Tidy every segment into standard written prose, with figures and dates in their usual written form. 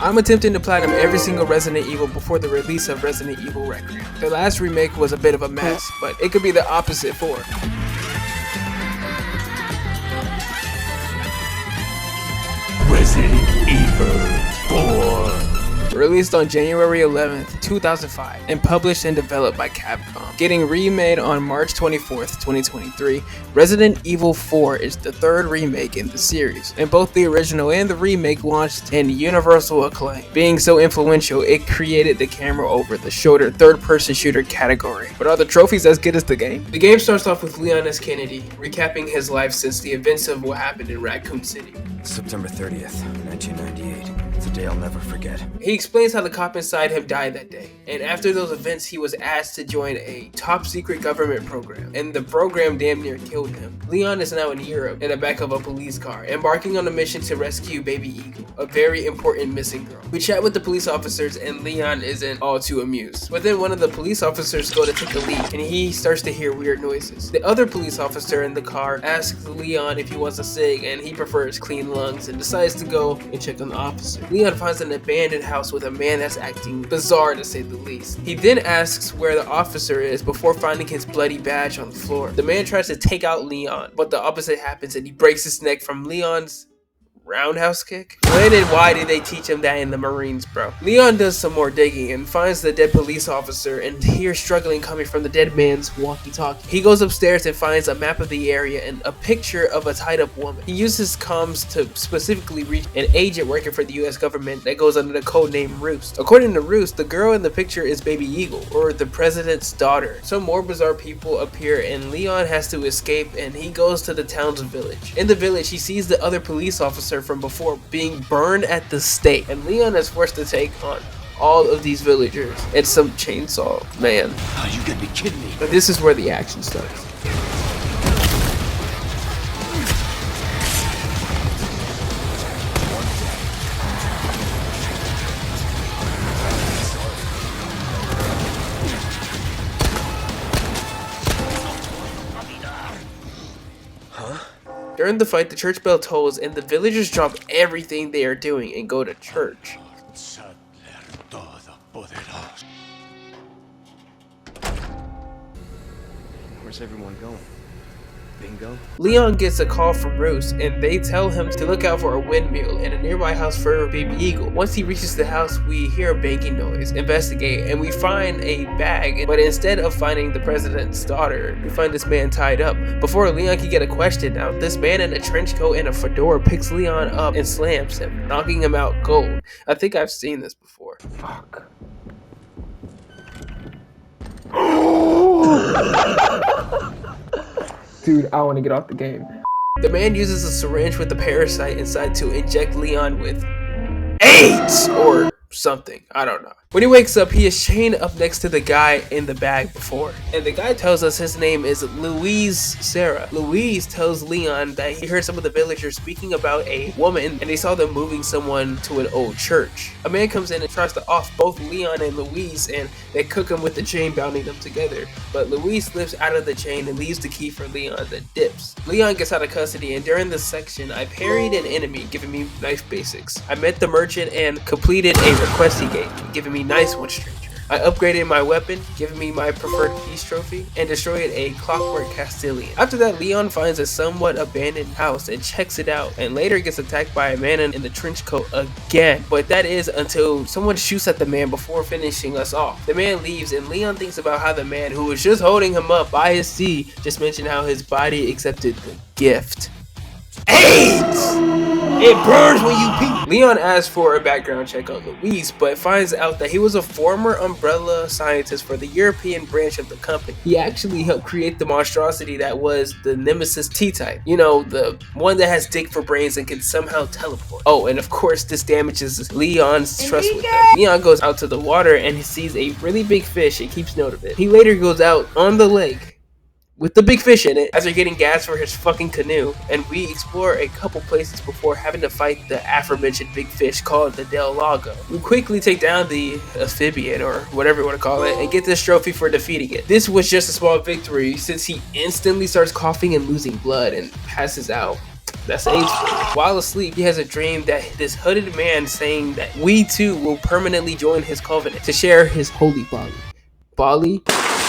I'm attempting to platinum every single Resident Evil before the release of Resident Evil Requiem. The last remake was a bit of a mess, but it could be the opposite for it. Resident Evil 4. Released on January 11th, 2005, and published and developed by Capcom. Getting remade on March 24th, 2023, Resident Evil 4 is the third remake in the series, and both the original and the remake launched in universal acclaim. Being so influential, it created the camera over the shoulder third-person shooter category. But are the trophies as good as the game? The game starts off with Leon S. Kennedy, recapping his life since the events of what happened in Raccoon City. September 30th, 1998. It's a day I'll never forget. He explains how the cop inside him died that day, and after those events he was asked to join a top secret government program, and the program damn near killed him. Leon is now in Europe in the back of a police car, embarking on a mission to rescue baby Eagle, a very important missing girl. We chat with the police officers and Leon isn't all too amused. But then one of the police officers go to take a leak and he starts to hear weird noises. The other police officer in the car asks Leon if he wants a cig, and he prefers clean lungs and decides to go and check on the officer. Leon finds an abandoned house with a man that's acting bizarre to say the least. He then asks where the officer is before finding his bloody badge on the floor. The man tries to take out Leon, but the opposite happens and he breaks his neck from Leon's roundhouse kick? When and why did they teach him that in the Marines, bro? Leon does some more digging and finds the dead police officer and hears struggling coming from the dead man's walkie-talkie. He goes upstairs and finds a map of the area and a picture of a tied-up woman. He uses comms to specifically reach an agent working for the US government that goes under the code name Roost. According to Roost, the girl in the picture is baby Eagle, or the president's daughter. Some more bizarre people appear and Leon has to escape, and he goes to the town's village. In the village, he sees the other police officer from before being burned at the stake, and Leon is forced to take on all of these villagers and some chainsaw man. Oh, you gotta be kidding me. But this is where the action starts. During the fight, the church bell tolls and the villagers drop everything they are doing and go to church. Where's everyone going? Bingo? Leon gets a call from Roost and they tell him to look out for a windmill in a nearby house for baby Eagle. Once he reaches the house, we hear a banging noise, investigate, and we find a bag, but instead of finding the president's daughter, we find this man tied up. Before Leon can get a question out, this man in a trench coat and a fedora picks Leon up and slams him, knocking him out cold. I think I've seen this before. Fuck. Dude, I want to get off the game. The man uses a syringe with the parasite inside to inject Leon with AIDS or something. I don't know. When he wakes up, he is chained up next to the guy in the bag before. And the guy tells us his name is Louise Sarah. Louise tells Leon that he heard some of the villagers speaking about a woman and they saw them moving someone to an old church. A man comes in and tries to off both Leon and Louise, and they cook him with the chain bounding them together. But Louise slips out of the chain and leaves the key for Leon that dips. Leon gets out of custody, and during this section, I parried an enemy, giving me knife basics. I met the merchant and completed a request he gave me, giving me nice one, stranger. I upgraded my weapon, giving me my preferred peace trophy, and destroyed a clockwork Castilian. After that, Leon finds a somewhat abandoned house and checks it out, and later gets attacked by a man in the trench coat again. But that is until someone shoots at the man before finishing us off. The man leaves, and Leon thinks about how the man who was just holding him up by his seat just mentioned how his body accepted the gift. AIDS! It burns when you pee! Leon asks for a background check on Louise, but finds out that he was a former umbrella scientist for the European branch of the company. He actually helped create the monstrosity that was the Nemesis T-Type. You know, the one that has dick for brains and can somehow teleport. Oh, and of course this damages Leon's trust with them. Leon goes out to the water and he sees a really big fish and keeps note of it. He later goes out on the lake with the big fish in it after getting gas for his fucking canoe, and we explore a couple places before having to fight the aforementioned big fish called the Del Lago. We quickly take down the amphibian, or whatever you want to call it, and get this trophy for defeating it. This was just a small victory since he instantly starts coughing and losing blood and passes out. That's Ainsworth. While asleep, he has a dream that this hooded man saying that we too will permanently join his covenant to share his holy Bali?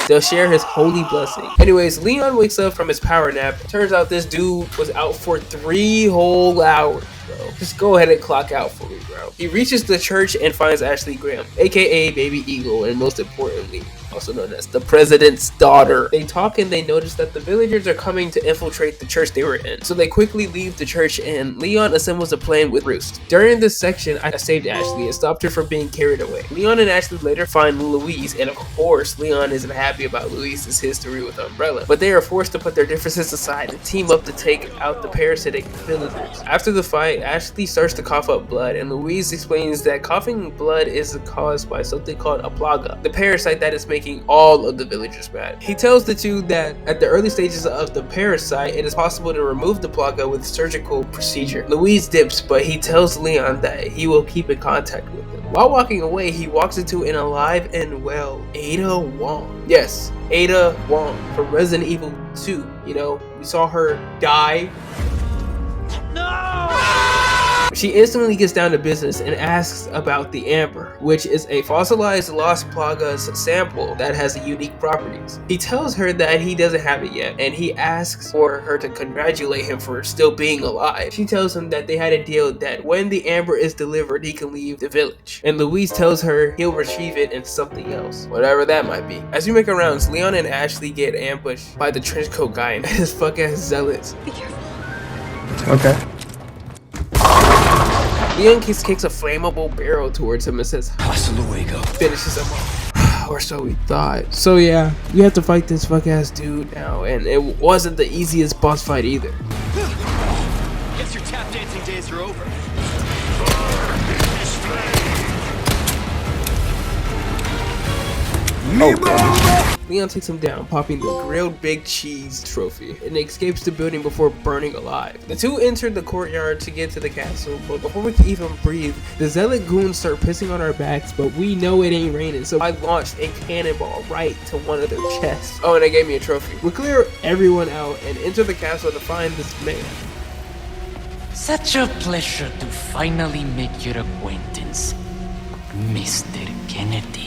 They'll share his holy blessing. Anyways, Leon wakes up from his power nap. Turns out this dude was out for 3 whole hours, bro. Just go ahead and clock out for me, bro. He reaches the church and finds Ashley Graham, aka Baby Eagle, and most importantly, also known as the president's daughter. They talk and they notice that the villagers are coming to infiltrate the church they were in. So they quickly leave the church and Leon assembles a plan with Roost. During this section, I saved Ashley and stopped her from being carried away. Leon and Ashley later find Louise, and of course, Leon isn't happy about Louise's history with Umbrella. But they are forced to put their differences aside and team up to take out the parasitic villagers. After the fight, Ashley starts to cough up blood, and Louise explains that coughing blood is caused by something called a plaga, the parasite that is making all of the villagers mad. He tells the two that at the early stages of the parasite, it is possible to remove the plaga with surgical procedure. Louise dips, but he tells Leon that he will keep in contact with him. While walking away, he walks into an alive and well Ada Wong. Yes, Ada Wong from Resident Evil 2. You know, we saw her die. She instantly gets down to business and asks about the amber, which is a fossilized Las Plagas sample that has unique properties. He tells her that he doesn't have it yet, and he asks for her to congratulate him for still being alive. She tells him that they had a deal that when the amber is delivered, he can leave the village. And Louise tells her he'll retrieve it in something else, whatever that might be. As we make our rounds, Leon and Ashley get ambushed by the trenchcoat guy and his fuck-ass zealots. Okay. Leon kicks a flammable barrel towards him and says, Hasta luego. Finishes him off. Or so we thought. So yeah, you have to fight this fuck ass dude now, and it wasn't the easiest boss fight either. Guess your tap dancing days are over. Leon takes him down, popping the grilled big cheese trophy, and escapes the building before burning alive. The two enter the courtyard to get to the castle, but before we can even breathe, the zealot goons start pissing on our backs, but we know it ain't raining, so I launched a cannonball right to one of their chests. Oh, and they gave me a trophy. We clear everyone out and enter the castle to find this man. Such a pleasure to finally make your acquaintance, Mr. Kennedy.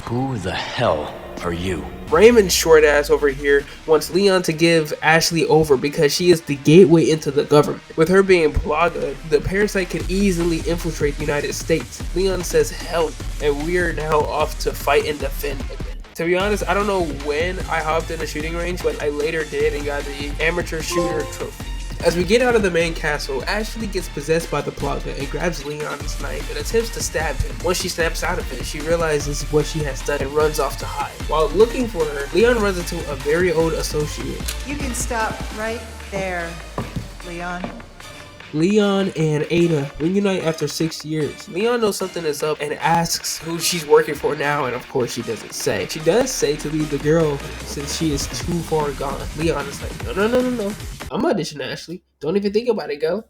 Who the hell are you? Raymond's short ass over here wants Leon to give Ashley over because she is the gateway into the government. With her being Plaga, the parasite could easily infiltrate the United States. Leon says hell, and we are now off to fight and defend again. To be honest, I don't know when I hopped in the shooting range, but I later did and got the amateur shooter trophy. As we get out of the main castle, Ashley gets possessed by the Plaga and grabs Leon's knife and attempts to stab him. Once she snaps out of it, she realizes what she has done and runs off to hide. While looking for her, Leon runs into a very old associate. You can stop right there, Leon. Leon and Ada reunite after 6 years. Leon knows something is up and asks who she's working for now, and of course she doesn't say. She does say to leave the girl since she is too far gone. Leon is like, no. I'm auditioning Ashley. Don't even think about it, girl.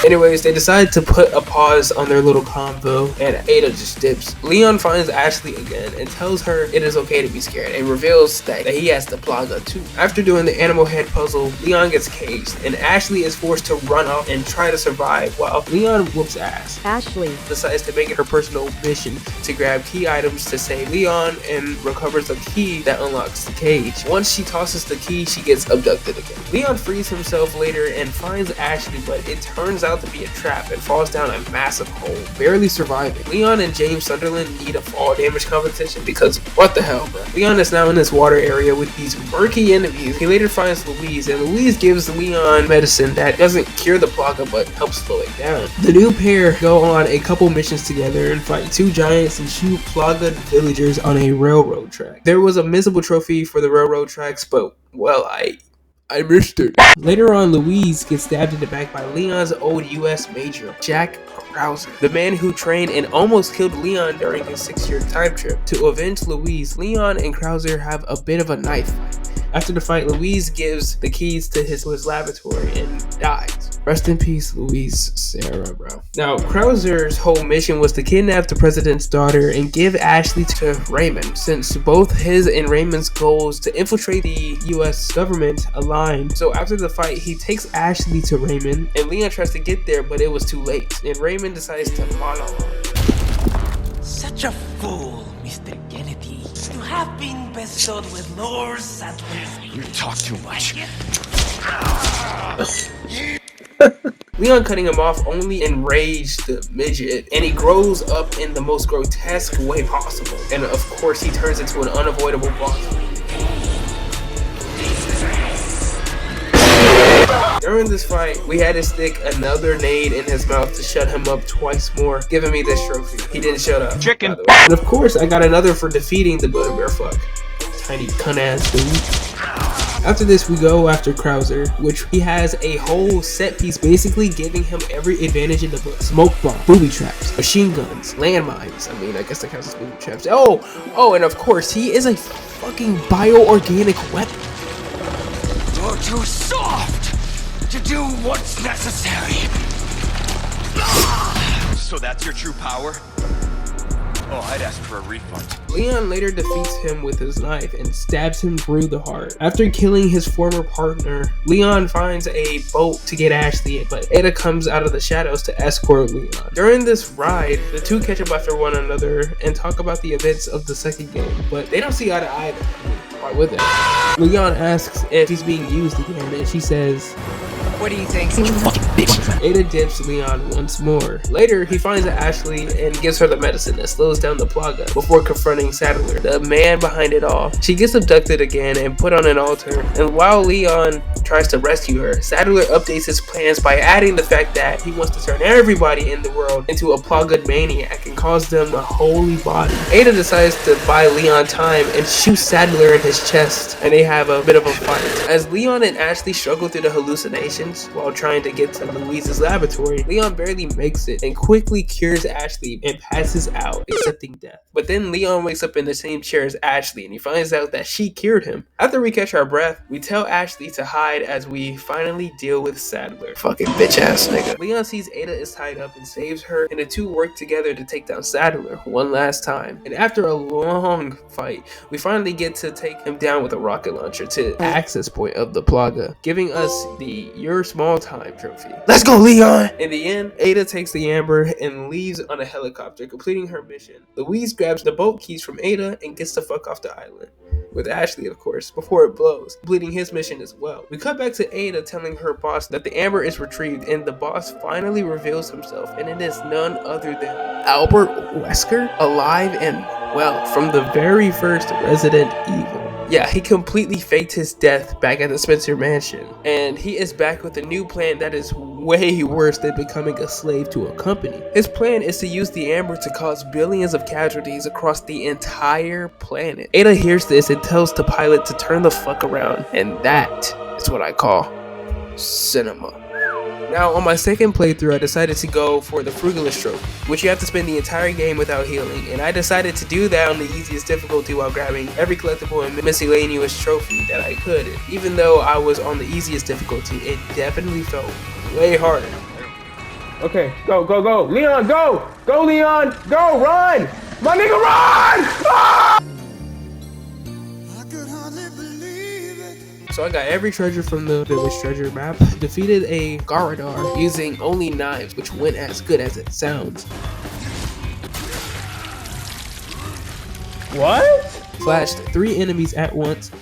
Anyways, they decide to put a pause on their little convo, and Ada just dips. Leon finds Ashley again and tells her it is okay to be scared, and reveals that he has the Plaga too. After doing the animal head puzzle, Leon gets caged, and Ashley is forced to run off and try to survive while Leon whoops ass. Ashley decides to make it her personal mission to grab key items to save Leon and recovers a key that unlocks the cage. Once she tosses the key, she gets abducted again. Leon frees himself later and finds Ashley, but it turns out to be a trap and falls down a massive hole, barely surviving. Leon and James Sunderland need a fall damage competition because what the hell, bro? Leon is now in this water area with these murky enemies. He later finds Louise, and Louise gives Leon medicine that doesn't cure the Plaga but helps slow it down. The new pair go on a couple missions together and fight 2 giants and shoot Plaga villagers on a railroad track. There was a missable trophy for the railroad tracks, but well, I missed it. Later on, Louise gets stabbed in the back by Leon's old US Major, Jack Krauser, the man who trained and almost killed Leon during his 6-year time trip. To avenge Louise, Leon and Krauser have a bit of a knife fight. After the fight, Louise gives the keys to his laboratory and dies. Rest in peace, Louise Sarah, bro. Now, Krauser's whole mission was to kidnap the president's daughter and give Ashley to Raymond, since both his and Raymond's goals to infiltrate the US government aligned. So after the fight, he takes Ashley to Raymond, and Leon tries to get there, but it was too late, and Raymond decides to monologue. Such a fool, Mr. Kennedy, to have been bestowed with Lord Sadler's. You talk too much. Leon cutting him off only enraged the midget, and he grows up in the most grotesque way possible. And of course, he turns into an unavoidable boss. During this fight, we had to stick another nade in his mouth to shut him up twice more, giving me this trophy. He didn't shut up. Chicken. And of course, I got another for defeating the Buddha Bear fuck. Tiny cunt ass dude. After this, we go after Krauser, which he has a whole set piece basically giving him every advantage in the book. Smoke bomb, booby traps, machine guns, landmines. I mean, I guess that counts as booby traps. Oh, and of course, he is a fucking bioorganic weapon. You're too soft to do what's necessary. So that's your true power? Oh, I'd ask for a refund. Leon later defeats him with his knife and stabs him through the heart. After killing his former partner, Leon finds a boat to get Ashley, but Ada comes out of the shadows to escort Leon. During this ride, the two catch up after one another and talk about the events of the second game, but they don't see eye to eye. Why would they? Leon asks if he's being used again, and she says, What do you think? Ada dips Leon once more. Later, he finds Ashley and gives her the medicine that slows down the Plaga before confronting Sadler, the man behind it all. She gets abducted again and put on an altar, and while Leon tries to rescue her, Sadler updates his plans by adding the fact that he wants to turn everybody in the world into a Plaga maniac and cause them a holy body. Ada decides to buy Leon time and shoots Sadler in his chest, and they have a bit of a fight. As Leon and Ashley struggle through the hallucinations while trying to get to Louise's laboratory, Leon barely makes it and quickly cures Ashley and passes out, accepting death. But then Leon wakes up in the same chair as Ashley and he finds out that she cured him. After we catch our breath, we tell Ashley to hide as we finally deal with Sadler. Fucking bitch ass nigga. Leon sees Ada is tied up and saves her, and the two work together to take down Sadler one last time. And after a long fight, we finally get to take him down with a rocket launcher to the access point of the Plaga, giving us the Your Small Time trophy. Let's go, Leon! In the end, Ada takes the amber and leaves on a helicopter, completing her mission. Louise grabs the boat keys from Ada and gets the fuck off the island. With Ashley, of course, before it blows, completing his mission as well. We cut back to Ada telling her boss that the amber is retrieved, and the boss finally reveals himself, and it is none other than Albert Wesker, alive and well from the very first Resident Evil. Yeah, he completely faked his death back at the Spencer Mansion, and he is back with a new plan that is way worse than becoming a slave to a company. His plan is to use the amber to cause billions of casualties across the entire planet. Ada hears this and tells the pilot to turn the fuck around, and that is what I call cinema. Now, on my second playthrough, I decided to go for the Frugalist trophy, which you have to spend the entire game without healing, and I decided to do that on the easiest difficulty while grabbing every collectible and miscellaneous trophy that I could. Even though I was on the easiest difficulty, it definitely felt way harder. Okay, go, go, go. Leon, go! Go, Leon! Go, run! My nigga, run! Ah! So I got every treasure from the village treasure map, defeated a Garadar using only knives, which went as good as it sounds. What? Flashed 3 enemies at once,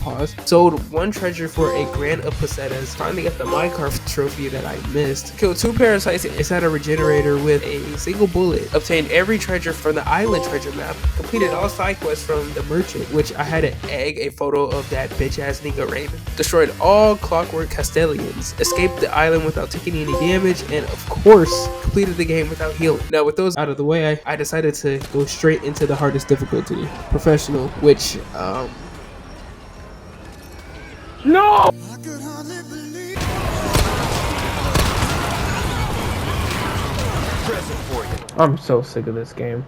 sold 1 treasure for a grand of pesetas, finally got the minecart trophy that I missed, killed 2 parasites inside a regenerator with a single bullet, obtained every treasure from the island treasure map, completed all side quests from the merchant, which I had to egg a photo of that bitch ass nigga Raven, destroyed all Clockwork Castellians, escaped the island without taking any damage, and of course, completed the game without healing. Now with those out of the way, I decided to go straight into the hardest difficulty, Professional, which No! I'm so sick of this game.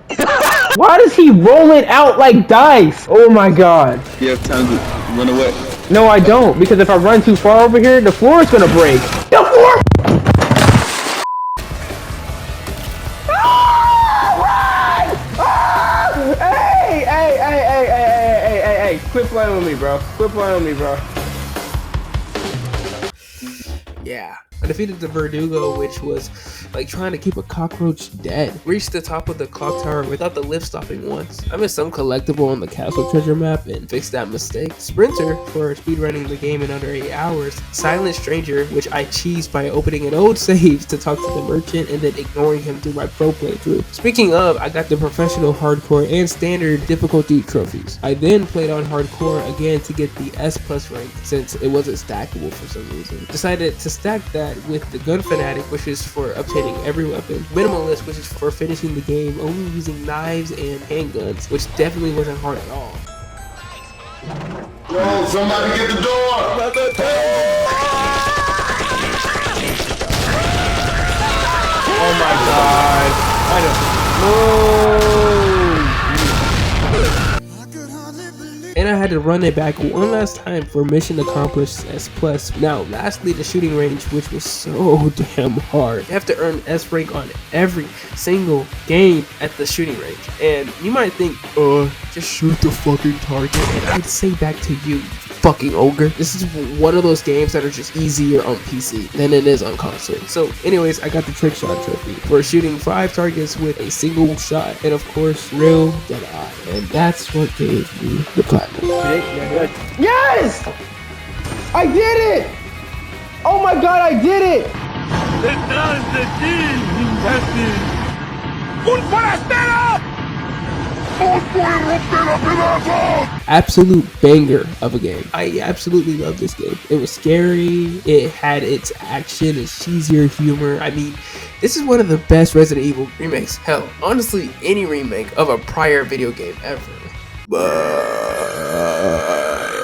Why does he roll it out like dice? Oh my god. You have time to run away. No, I don't, because if I run too far over here, the floor is gonna break. The floor! Quit playing with me, bro. Quit playing with me, bro. Yeah. I defeated the Verdugo, which was like trying to keep a cockroach dead. Reached the top of the clock tower without the lift stopping once. I missed some collectible on the castle treasure map and fixed that mistake. Sprinter for speedrunning the game in under 8 hours. Silent Stranger, which I cheesed by opening an old save to talk to the merchant and then ignoring him through my pro playthrough. Speaking of, I got the professional, hardcore, and standard difficulty trophies. I then played on hardcore again to get the S+ rank since it wasn't stackable for some reason. Decided to stack that with the Gun Fanatic, which is for obtaining every weapon, Minimalist, which is for finishing the game only using knives and handguns, which definitely wasn't hard at all. Yo, somebody get the door! Oh my god. And I had to run it back one last time for mission accomplished S+. Now, lastly, the shooting range, which was so damn hard. You have to earn S rank on every single game at the shooting range. And you might think, just shoot the fucking target. And I'd say back to you, fucking ogre. This is one of those games that are just easier on PC than it is on console. So anyways, I got the trick shot trophy for shooting 5 targets with a single shot, and of course real dead eye, and that's what gave me the platinum. Yes! I did it! Oh my god, I did it! Detrás de ti, imbécil! ¡Un forastero! Absolute banger of a game. I absolutely love this game. It was scary, it had its action, its cheesier humor. I mean, this is one of the best Resident Evil remakes. Hell, honestly, any remake of a prior video game ever.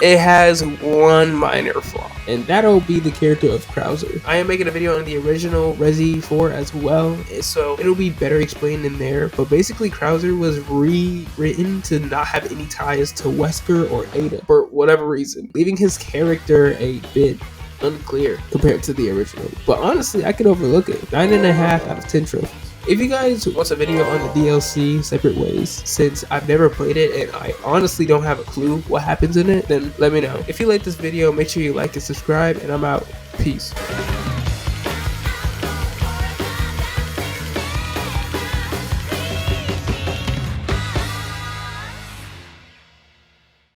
It has one minor flaw, and that'll be the character of Krauser. I am making a video on the original Resi 4 as well, so it'll be better explained in there, but basically Krauser was rewritten to not have any ties to Wesker or Ada for whatever reason, leaving his character a bit unclear compared to the original. But honestly, I could overlook it. 9.5 out of 10 trophies. If you guys want a video on the DLC separate ways, since I've never played it and I honestly don't have a clue what happens in it, then let me know. If you like this video, make sure you like and subscribe, and I'm out. Peace.